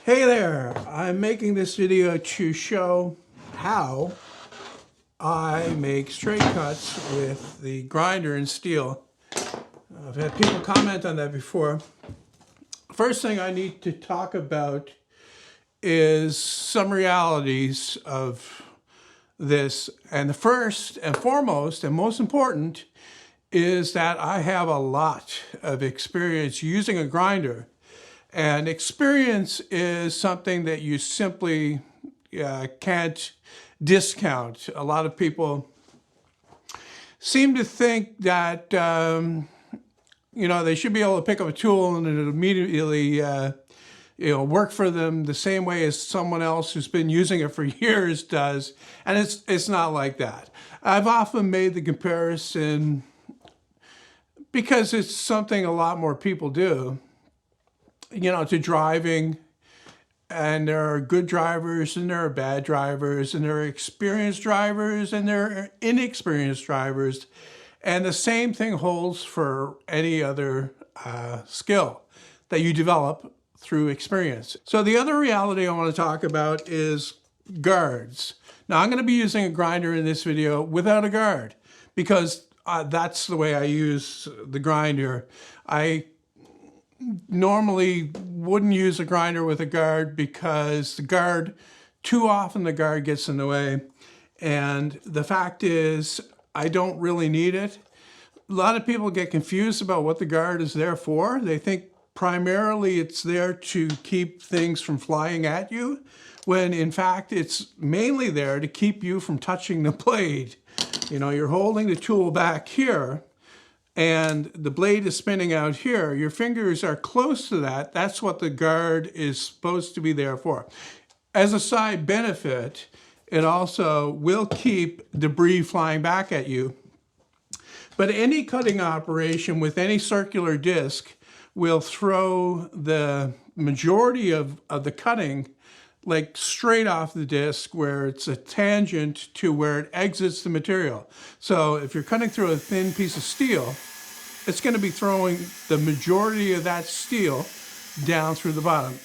Hey there, I'm making this video to show how I make straight cuts with the grinder and steel. I've had people comment on that before. First thing I need to talk about is some realities of this. And the first and foremost and most important is that I have a lot of experience using a grinder. And experience is something that you simply can't discount. A lot of people seem to think that they should be able to pick up a tool and it immediately work for them the same way as someone else who's been using it for years does. And it's not like that. I've often made the comparison because it's something a lot more people do, to driving. And there are good drivers and there are bad drivers and there are experienced drivers and there are inexperienced drivers. And the same thing holds for any other skill that you develop through experience. So the other reality I want to talk about is guards. Now I'm going to be using a grinder in this video without a guard because that's the way I use the grinder. I normally wouldn't use a grinder with a guard because too often the guard gets in the way. And the fact is, I don't really need it. A lot of people get confused about what the guard is there for. They think primarily it's there to keep things from flying at you, when in fact it's mainly there to keep you from touching the blade. You're holding the tool back here and the blade is spinning out here. Your fingers are close to that. That's what the guard is supposed to be there for. As a side benefit, it also will keep debris flying back at you. But any cutting operation with any circular disc will throw the majority of the cutting like straight off the disc, where it's a tangent to where it exits the material. So if you're cutting through a thin piece of steel, it's going to be throwing the majority of that steel down through the bottom.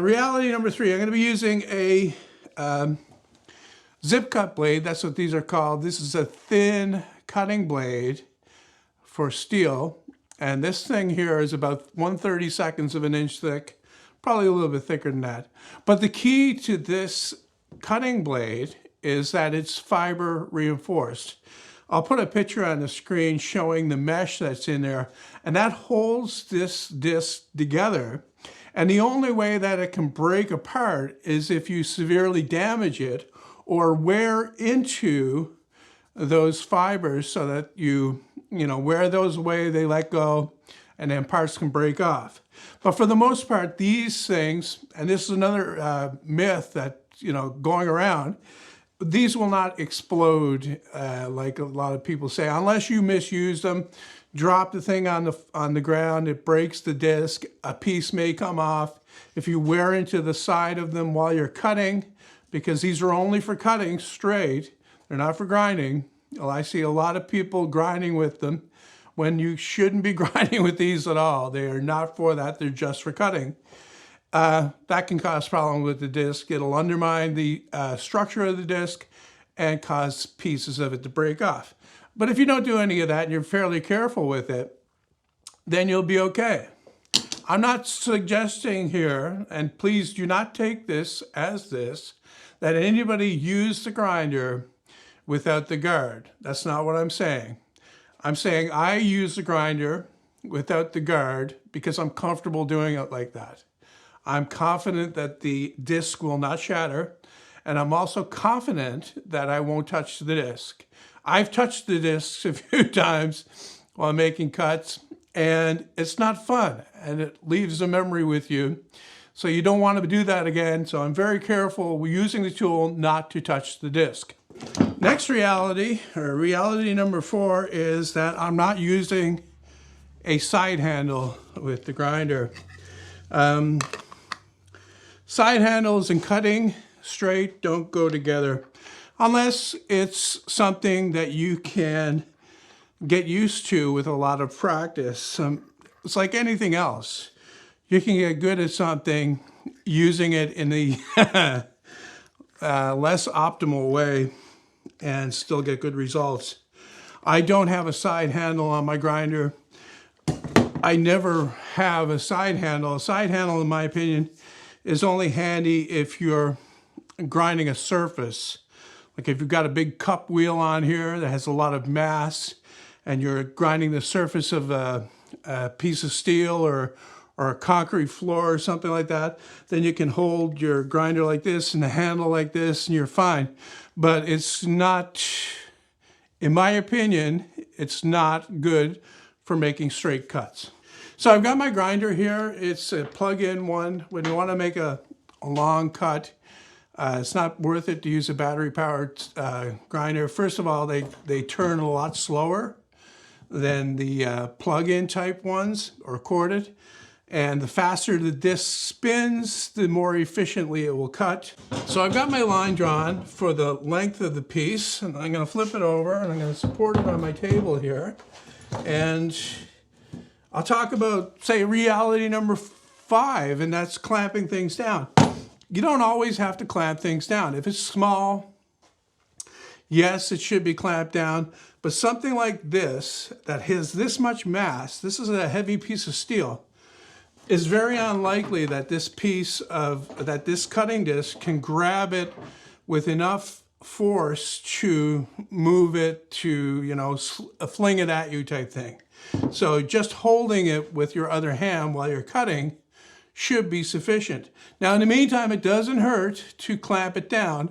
Reality number 3, I'm going to be using a zip cut blade. That's what these are called. This is a thin cutting blade for steel. And this thing here is about 1/32 of an inch thick, probably a little bit thicker than that. But the key to this cutting blade is that it's fiber reinforced. I'll put a picture on the screen showing the mesh that's in there, and that holds this disc together. And the only way that it can break apart is if you severely damage it or wear into those fibers so that you wear those away, they let go, and then parts can break off. But for the most part, these things, and this is another myth that, going around, these will not explode like a lot of people say, unless you misuse them. Drop the thing on the ground, it breaks the disc, a piece may come off. If you wear into the side of them while you're cutting, because these are only for cutting straight, they're not for grinding. Well, I see a lot of people grinding with them when you shouldn't be grinding with these at all. They are not for that, they're just for cutting. That can cause problems with the disc. It'll undermine the structure of the disc and cause pieces of it to break off. But if you don't do any of that and you're fairly careful with it, then you'll be okay. I'm not suggesting here, and please do not take this as this, that anybody use the grinder without the guard. That's not what I'm saying. I'm saying I use the grinder without the guard because I'm comfortable doing it like that. I'm confident that the disc will not shatter, and I'm also confident that I won't touch the disc. I've touched the discs a few times while making cuts, and it's not fun, and it leaves a memory with you. So you don't want to do that again, so I'm very careful using the tool not to touch the disc. Next reality, or reality number 4, is that I'm not using a side handle with the grinder. Side handles and cutting straight don't go together unless it's something that you can get used to with a lot of practice. It's like anything else. You can get good at something using it in the less optimal way and still get good results. I don't have a side handle on my grinder. I never have a side handle. A side handle, in my opinion, is only handy if you're grinding a surface. Like if you've got a big cup wheel on here that has a lot of mass and you're grinding the surface of a piece of steel or a concrete floor or something like that, then you can hold your grinder like this and the handle like this and you're fine. But it's not, in my opinion, it's not good for making straight cuts. So I've got my grinder here. It's a plug-in one. When you want to make a long cut, it's not worth it to use a battery-powered grinder. First of all, they turn a lot slower than the plug-in type ones or corded. And the faster the disc spins, the more efficiently it will cut. So I've got my line drawn for the length of the piece, and I'm going to flip it over and I'm going to support it on my table here. And I'll talk about, say, reality number 5, and that's clamping things down. You don't always have to clamp things down. If it's small, yes, it should be clamped down, but something like this, that has this much mass, this is a heavy piece of steel, it's very unlikely that this this cutting disc can grab it with enough force to move it to, you know, fling it at you type thing. So just holding it with your other hand while you're cutting should be sufficient. Now in the meantime, it doesn't hurt to clamp it down,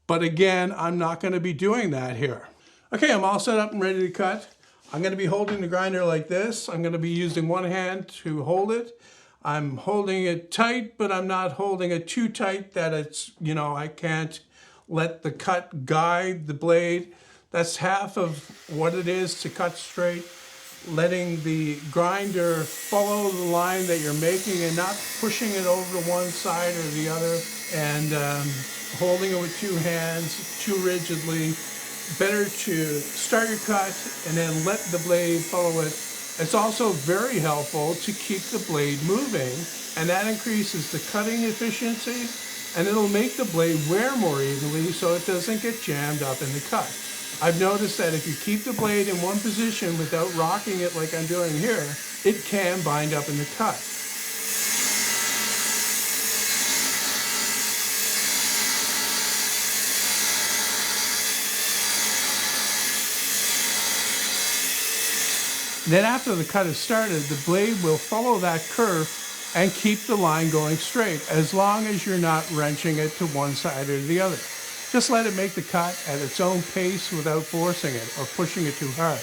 but again, I'm not going to be doing that here. Okay, I'm all set up and ready to cut. I'm going to be holding the grinder like this. I'm going to be using one hand to hold it. I'm holding it tight, but I'm not holding it too tight that it's, you know, I can't let the cut guide the blade. That's half of what it is to cut straight. Letting the grinder follow the line that you're making and not pushing it over to one side or the other, and holding it with two hands too rigidly. Better to start your cut and then let the blade follow it. It's also very helpful to keep the blade moving, and that increases the cutting efficiency, and it'll make the blade wear more evenly so it doesn't get jammed up in the cut. I've noticed that if you keep the blade in one position without rocking it like I'm doing here, it can bind up in the cut. Then after the cut is started, the blade will follow that curve and keep the line going straight, as long as you're not wrenching it to one side or the other. Just let it make the cut at its own pace without forcing it or pushing it too hard.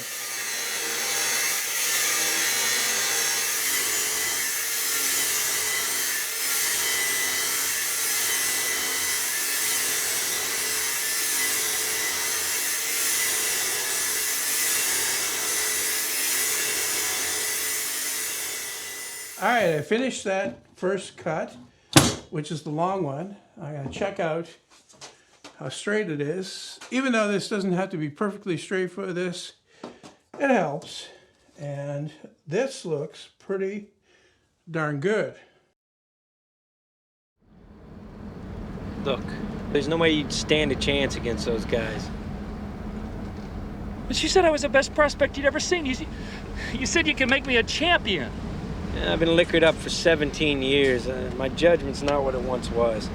All right, I finished that first cut, which is the long one. I'm going to check out how straight it is. Even though this doesn't have to be perfectly straight for this, it helps. And this looks pretty darn good. Look, there's no way you'd stand a chance against those guys. But you said I was the best prospect you'd ever seen. You said you could make me a champion. Yeah, I've been liquored up for 17 years. My judgment's not what it once was.